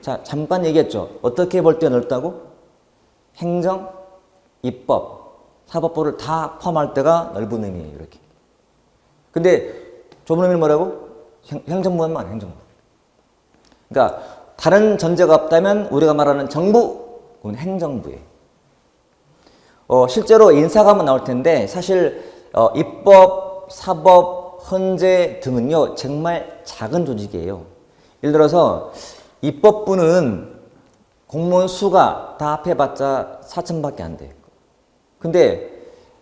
자, 잠깐 얘기했죠. 어떻게 볼 때 넓다고? 행정, 입법, 사법부를 다 포함할 때가 넓은 의미예요. 이렇게. 근데 좁은 의미는 뭐라고? 행정부만 행정부. 그러니까 다른 전제가 없다면 우리가 말하는 정부, 그건 행정부예요. 실제로 인사가 나올 텐데 사실 입법, 사법, 헌재 등은요 정말 작은 조직이에요. 예를 들어서 입법부는 공무원 수가 다 합해봤자 4천밖에 안 돼요. 근데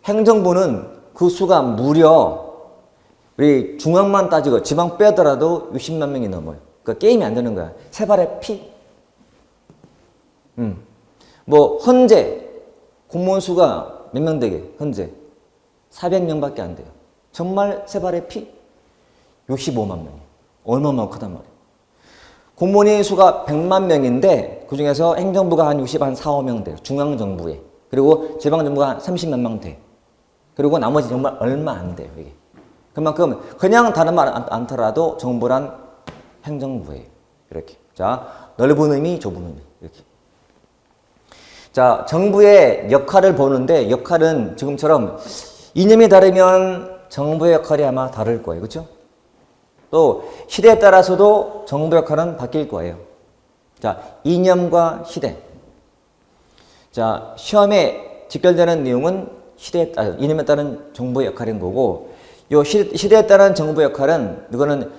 행정부는 그 수가 무려 우리 중앙만 따지고 지방 빼더라도 60만 명이 넘어요. 그러니까 게임이 안 되는 거야. 세 발의 피. 뭐 헌재 공무원 수가 몇 명 되게 헌재 400명밖에 안 돼요. 정말 세 발의 피 65만 명이에요. 얼마나 크단 말이에요. 공무원의 수가 100만 명인데 그 중에서 행정부가 한 4, 5명 돼요. 중앙정부에. 그리고 지방정부가 한 30만 명 돼. 그리고 나머지 정말 얼마 안 돼요. 이게. 그만큼 그냥 다른 말 않더라도 정부란 행정부예요. 이렇게. 자, 넓은 의미, 좁은 의미. 이렇게. 자, 정부의 역할을 보는데 역할은 지금처럼 이념이 다르면 정부의 역할이 아마 다를 거예요. 그렇죠? 또 시대에 따라서도 정부 역할은 바뀔 거예요. 자, 이념과 시대. 자, 시험에 직결되는 내용은 이념에 따른 정부의 역할인 거고, 요 시대에 따른 정부 역할은 이거는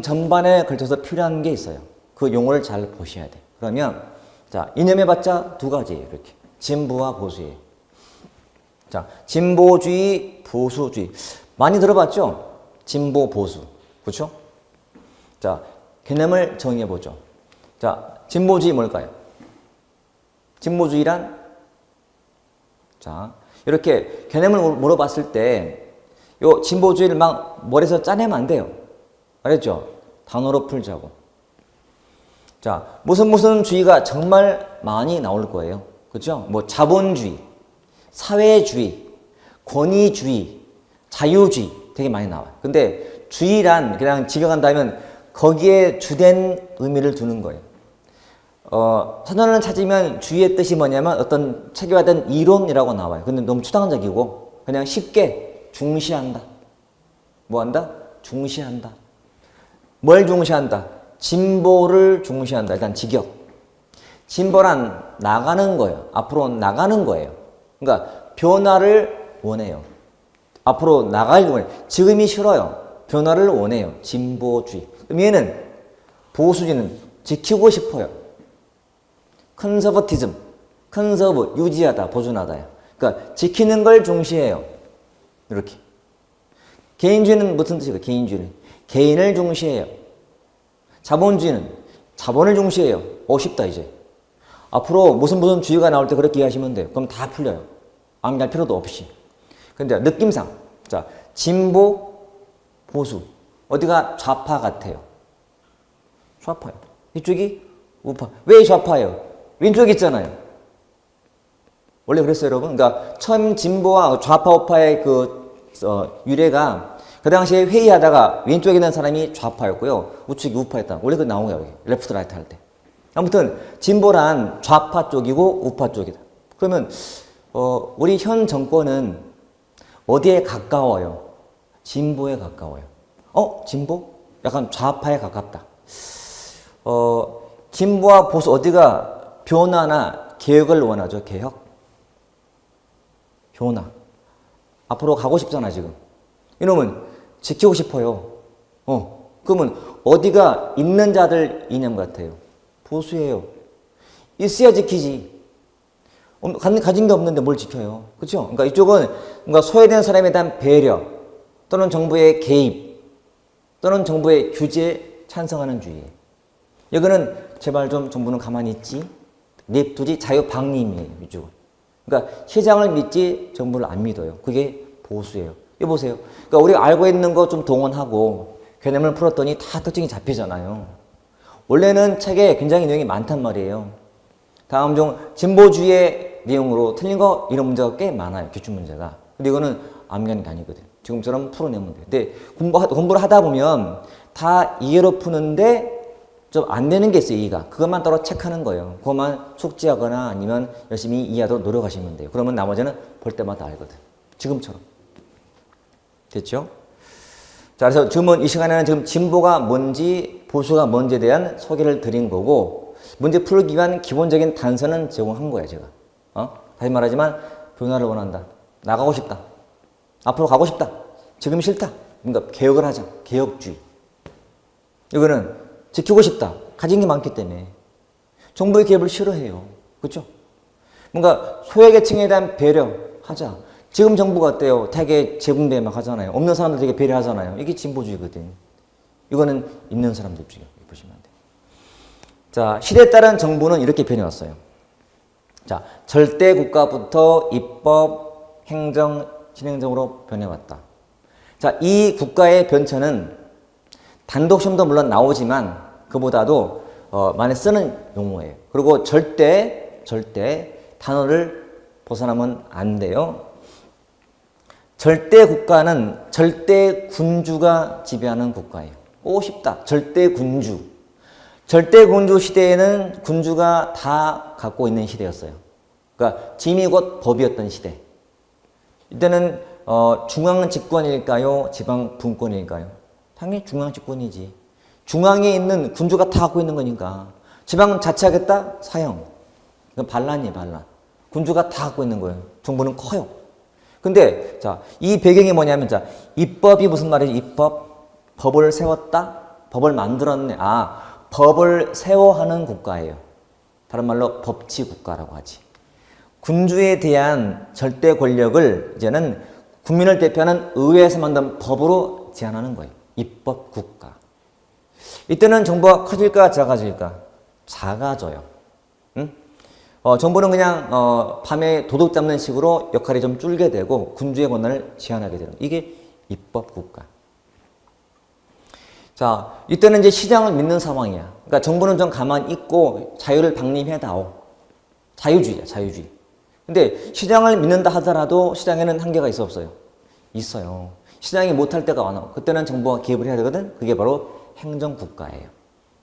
전반에 걸쳐서 필요한 게 있어요. 그 용어를 잘 보셔야 돼. 그러면 자, 이념해봤자 두 가지예요. 이렇게 진보와 보수예요. 자, 진보주의, 보수주의 많이 들어봤죠? 진보, 보수, 그렇죠? 자, 개념을 정의해 보죠. 자, 진보주의 뭘까요? 진보주의란 자, 이렇게 개념을 물어봤을 때 요 진보주의를 막 머리에서 짜내면 안 돼요. 알겠죠? 단어로 풀자고. 자, 무슨 주의가 정말 많이 나올 거예요. 그렇죠? 뭐 자본주의, 사회주의, 권위주의, 자유주의 되게 많이 나와요. 근데 주의란 그냥 직역한다면 거기에 주된 의미를 두는 거예요. 선언을 찾으면 주의의 뜻이 뭐냐면 어떤 체계화된 이론이라고 나와요. 근데 너무 추상적이고 그냥 쉽게 중시한다. 뭐 한다? 중시한다. 뭘 중시한다? 진보를 중시한다. 일단 직역. 진보란 나가는 거예요. 앞으로 나가는 거예요. 그러니까 변화를 원해요. 앞으로 나가려고 원해요. 지금이 싫어요. 변화를 원해요. 진보주의. 그럼 얘는 보수주의는 지키고 싶어요. 컨서버티즘. 컨서브, 유지하다, 보존하다요. 그러니까 지키는 걸 중시해요. 이렇게. 개인주의는 무슨 뜻이에요? 개인주의는 개인을 중시해요. 자본주의는 자본을 중시해요. 쉽다 이제. 앞으로 무슨 주의가 나올 때 그렇게 이해하시면 돼요. 그럼 다 풀려요. 암기할 필요도 없이. 근데 느낌상 자, 진보, 보수 어디가 좌파 같아요? 좌파요. 이쪽이 우파. 왜 좌파예요? 왼쪽 있잖아요. 원래 그랬어요, 여러분. 그러니까 처음 진보와 좌파 우파의 유래가 그 당시에 회의하다가 왼쪽에 있는 사람이 좌파였고요. 우측이 우파였다. 원래 그 나온 거예요. 레프트 라이트 할 때. 아무튼 진보란 좌파 쪽이고 우파 쪽이다. 그러면 우리 현 정권은 어디에 가까워요? 진보에 가까워요. 진보? 약간 좌파에 가깝다. 진보와 보수 어디가 변화나 개혁을 원하죠? 개혁? 변화. 앞으로 가고 싶잖아 지금. 이놈은 지키고 싶어요. 그러면 어디가 있는 자들 이념 같아요? 보수예요. 있어야 지키지. 가진 게 없는데 뭘 지켜요? 그렇죠? 그러니까 이쪽은 뭔가 소외된 사람에 대한 배려 또는 정부의 개입 또는 정부의 규제에 찬성하는 주의예요. 여기는 제발 좀 정부는 가만히 있지. 냅두지 자유방임이에요. 이쪽은. 그러니까 시장을 믿지 정부를 안 믿어요. 그게 보수예요. 이거 보세요. 그러니까 우리가 알고 있는 거 좀 동원하고 개념을 풀었더니 다 특징이 잡히잖아요. 원래는 책에 굉장히 내용이 많단 말이에요. 다음 중 진보주의의 내용으로 틀린 거 이런 문제가 꽤 많아요. 기출문제가. 근데 이거는 암기하는 게 아니거든. 지금처럼 풀어내면 돼요. 근데 공부를 하다 보면 다 이해로 푸는데 좀 안 되는 게 있어요, 이해가. 그것만 따로 체크하는 거예요. 그것만 숙지하거나 아니면 열심히 이해하도록 노력하시면 돼요. 그러면 나머지는 볼 때마다 알거든. 지금처럼. 됐죠? 자, 그래서 지금은 이 시간에는 지금 진보가 뭔지 보수가 뭔지에 대한 소개를 드린 거고 문제 풀기 위한 기본적인 단서는 제공한 거예요, 제가. 다시 말하지만 변화를 원한다. 나가고 싶다. 앞으로 가고 싶다. 지금 싫다. 그러니까 개혁을 하자. 개혁주의. 이거는 지키고 싶다. 가진 게 많기 때문에. 정부의 개입을 싫어해요. 그렇죠? 뭔가 소외계층에 대한 배려하자. 지금 정부가 어때요? 되게 재분배 막 하잖아요. 없는 사람들 되게 배려하잖아요. 이게 진보주의거든. 이거는 있는 사람들 주의. 보시면 안 돼요. 자, 시대에 따른 정부는 이렇게 변해왔어요. 자, 절대 국가부터 입법, 행정, 진행정으로 변해왔다. 자, 이 국가의 변천은 단독 시험도 물론 나오지만 그보다도 많이 쓰는 용어예요. 그리고 절대 단어를 벗어나면 안 돼요. 절대 국가는 절대 군주가 지배하는 국가예요. 오, 쉽다. 절대 군주. 절대 군주 시대에는 군주가 다 갖고 있는 시대였어요. 그러니까 짐이 곧 법이었던 시대. 이때는 중앙 집권일까요? 지방 분권일까요? 당연히 중앙 집권이지. 중앙에 있는 군주가 다 갖고 있는 거니까. 지방 자치하겠다? 사형. 이건 반란이에요, 반란. 군주가 다 갖고 있는 거예요. 정부는 커요. 근데 자, 이 배경이 뭐냐면 자, 입법이 무슨 말이지? 입법. 법을 세웠다? 법을 만들었네. 아, 법을 세워하는 국가예요. 다른 말로 법치 국가라고 하지. 군주에 대한 절대 권력을 이제는 국민을 대표하는 의회에서 만든 법으로 제한하는 거예요. 입법 국가. 이때는 정부가 커질까 작아질까? 작아져요. 응? 정부는 그냥 밤에 도둑 잡는 식으로 역할이 좀 줄게 되고 군주의 권한을 제한하게 되는 거예요. 이게 입법 국가. 자, 이때는 이제 시장을 믿는 상황이야. 그러니까 정부는 좀 가만히 있고 자유를 방림해다오. 자유주의야, 자유주의. 근데 시장을 믿는다 하더라도 시장에는 한계가 있어 없어요? 있어요. 시장이 못할 때가 많아. 그때는 정부가 개입을 해야 되거든. 그게 바로 행정국가예요.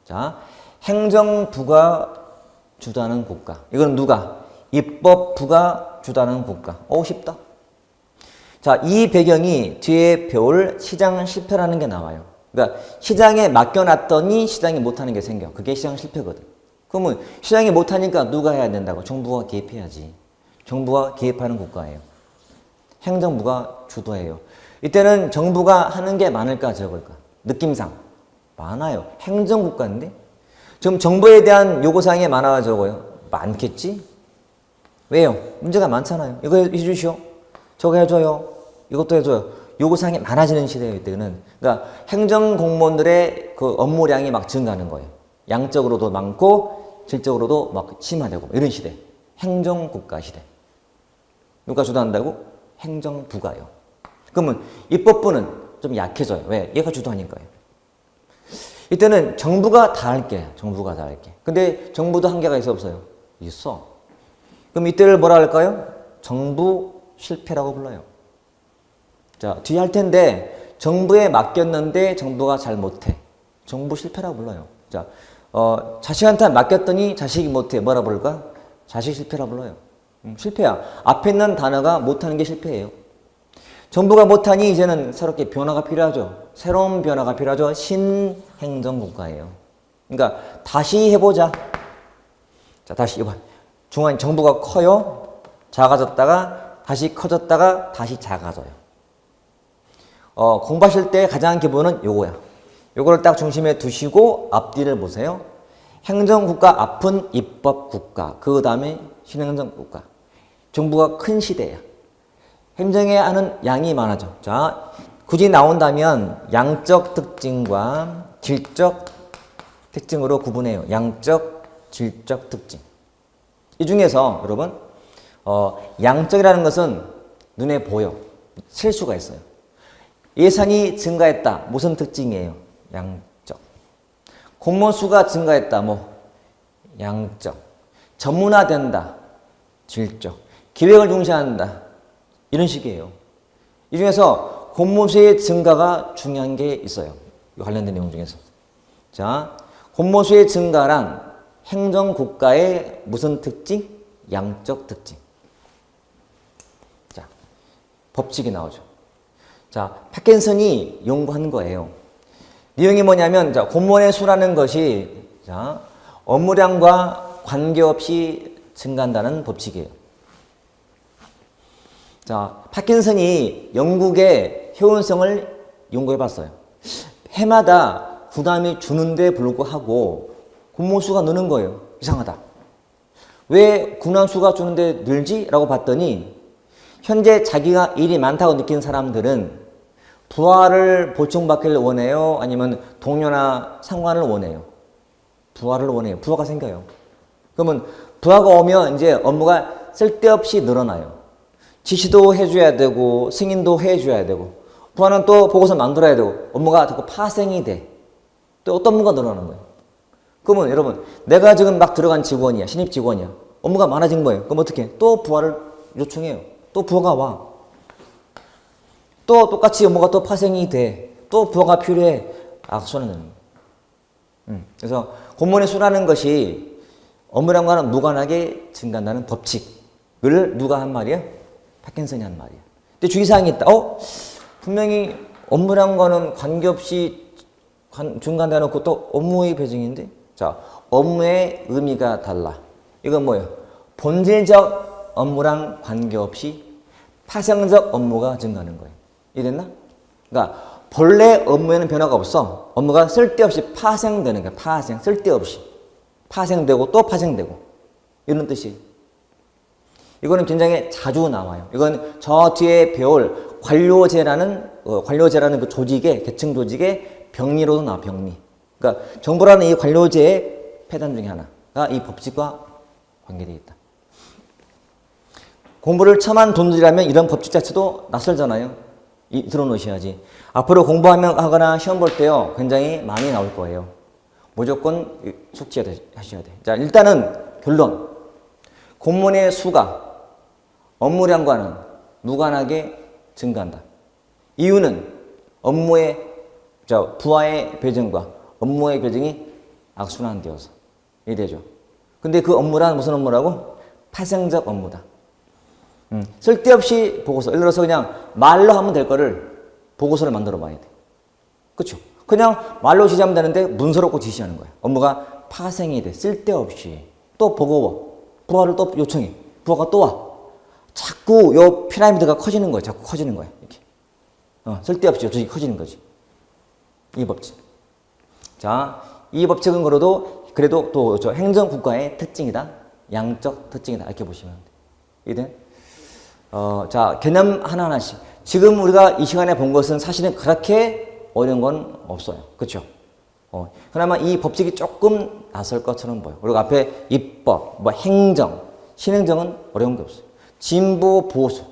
자, 행정부가 주도하는 국가. 이건 누가? 입법부가 주도하는 국가. 쉽다. 자, 이 배경이 뒤에 배울 시장 실패라는 게 나와요. 그러니까 시장에 맡겨놨더니 시장이 못하는 게 생겨. 그게 시장 실패거든. 그러면 시장이 못하니까 누가 해야 된다고? 정부가 개입해야지. 정부가 개입하는 국가예요. 행정부가 주도해요. 이때는 정부가 하는 게 많을까 적을까? 느낌상 많아요. 행정국가인데? 지금 정부에 대한 요구사항이 많아요 적어요? 많겠지? 왜요? 문제가 많잖아요. 이거 해주시오. 저거 해줘요. 이것도 해줘요. 요구사항이 많아지는 시대이기 때문에 그러니까 행정공무원들의 그 업무량이 막 증가하는 거예요. 양적으로도 많고 질적으로도 막 심화되고 이런 시대. 행정국가 시대. 누가 주도한다고? 행정부가요. 그러면 입법부는 좀 약해져요. 왜? 얘가 주도하니까요. 이때는 정부가 다 할게. 정부가 다 할게. 근데 정부도 한계가 있어 없어요? 있어. 그럼 이때를 뭐라 할까요? 정부 실패라고 불러요. 자, 뒤에 할 텐데 정부에 맡겼는데 정부가 잘 못해. 정부 실패라고 불러요. 자, 자식한테 맡겼더니 자식이 못해. 뭐라 부를까? 자식 실패라고 불러요. 실패야. 앞에 있는 단어가 못하는 게 실패예요. 정부가 못하니 이제는 새롭게 변화가 필요하죠. 새로운 변화가 필요하죠. 신행정국가예요. 그러니까 다시 해보자. 자, 다시 이봐. 중앙 정부가 커요. 작아졌다가 다시 커졌다가 다시 작아져요. 공부하실 때 가장 기본은 요거야. 요거를 딱 중심에 두시고 앞뒤를 보세요. 행정국가 앞은 입법국가. 그 다음에 신행정국가. 정부가 큰 시대야. 행정해야 하는 양이 많아져. 자, 굳이 나온다면 양적 특징과 질적 특징으로 구분해요. 양적, 질적 특징. 이 중에서 여러분, 양적이라는 것은 눈에 보여. 셀 수가 있어요. 예산이 증가했다. 무슨 특징이에요? 양적. 공무원 수가 증가했다. 뭐? 양적. 전문화된다. 질적. 기획을 중시한다. 이런 식이에요. 이 중에서 공무수의 증가가 중요한 게 있어요. 관련된 내용 중에서. 자, 공무수의 증가란 행정국가의 무슨 특징? 양적 특징. 자, 법칙이 나오죠. 자, 파킨슨이 연구한 거예요. 내용이 뭐냐면, 자, 공무원의 수라는 것이, 자, 업무량과 관계없이 증가한다는 법칙이에요. 자, 파킨슨이 영국의 효용성을 연구해봤어요. 해마다 부담이 주는데 불구하고 군무수가 느는 거예요. 이상하다. 왜 군함수가 주는데 늘지? 라고 봤더니 현재 자기가 일이 많다고 느낀 사람들은 부하를 보충받기를 원해요? 아니면 동료나 상관을 원해요? 부하를 원해요. 부하가 생겨요. 그러면 부하가 오면 이제 업무가 쓸데없이 늘어나요. 지시도 해줘야 되고 승인도 해줘야 되고 부하는 또 보고서 만들어야 되고 업무가 자꾸 파생이 돼. 또 어떤 업무가 늘어나는 거예요. 그러면 여러분 내가 지금 막 들어간 직원이야. 신입 직원이야. 업무가 많아진 거예요. 그럼 어떻게 해? 또 부하를 요청해요. 또 부하가 와. 또 똑같이 업무가 또 파생이 돼. 또 부하가 필요해. 악순환을. 그래서 공무원의 수라는 것이 업무량과는 무관하게 증가한다는 법칙을 누가 한 말이야? 파킨슨이 한 말이야. 근데 주의사항이 있다. 분명히 업무량과는 관계없이 증가한다놓고 또 업무의 배정인데? 자, 업무의 의미가 달라. 이건 뭐예요? 본질적 업무랑 관계없이 파생적 업무가 증가하는 거예요. 이해됐나? 그러니까 본래 업무에는 변화가 없어. 업무가 쓸데없이 파생되는 거야. 파생, 쓸데없이. 파생되고 또 파생되고. 이런 뜻이에요. 이거는 굉장히 자주 나와요. 이건 저 뒤에 배울 관료제라는 그 조직의, 계층 조직의 병리로도 나와, 병리. 그러니까 정부라는 이 관료제의 폐단 중에 하나가 이 법칙과 관계되어 있다. 공부를 처음 한 분들이라면 이런 법칙 자체도 낯설잖아요. 들어놓으셔야지. 앞으로 공부하거나 시험 볼 때요, 굉장히 많이 나올 거예요. 무조건 숙지하셔야 돼. 자, 일단은 결론. 공무원의 수가 업무량과는 무관하게 증가한다. 이유는 부하의 배정과 업무의 배정이 악순환되어서. 이해되죠? 근데 그 업무란 무슨 업무라고? 파생적 업무다. 쓸데없이 보고서, 예를 들어서 그냥 말로 하면 될 거를 보고서를 만들어 봐야 돼. 그렇죠? 그냥 말로 지시하면 되는데 문서로 꼭 지시하는 거야. 업무가 파생이 돼. 쓸데없이. 또 버거워. 부하를 또 요청해. 부하가 또 와. 자꾸 요 피라미드가 커지는 거야. 자꾸 커지는 거야. 이렇게. 쓸데없이 조직이 커지는 거지. 이 법칙. 자, 이 법칙은 그래도 또 저 행정국가의 특징이다. 양적 특징이다. 이렇게 보시면 돼. 이해돼? 자, 개념 하나하나씩. 지금 우리가 이 시간에 본 것은 사실은 그렇게 어려운 건 없어요. 그렇죠? 그나마 이 법칙이 조금 낯설 것처럼 보여요. 그리고 앞에 입법, 행정, 신행정은 어려운 게 없어요. 진보, 보수.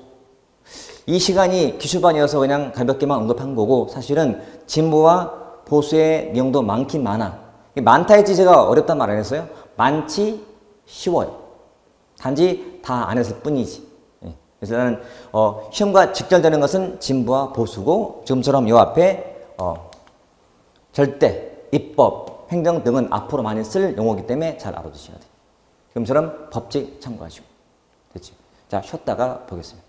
이 시간이 기출반이어서 그냥 가볍게만 언급한 거고 사실은 진보와 보수의 내용도 많긴 많아. 많다 했지 제가 어렵단 말 안 했어요. 많지 쉬워요. 단지 다 안 했을 뿐이지. 그래서 나는 시험과 직결되는 것은 진보와 보수고 지금처럼 요 앞에 절대, 입법, 행정 등은 앞으로 많이 쓸 용어이기 때문에 잘 알아두셔야 돼요. 지금처럼 법칙 참고하시고. 됐지? 자, 쉬었다가 보겠습니다.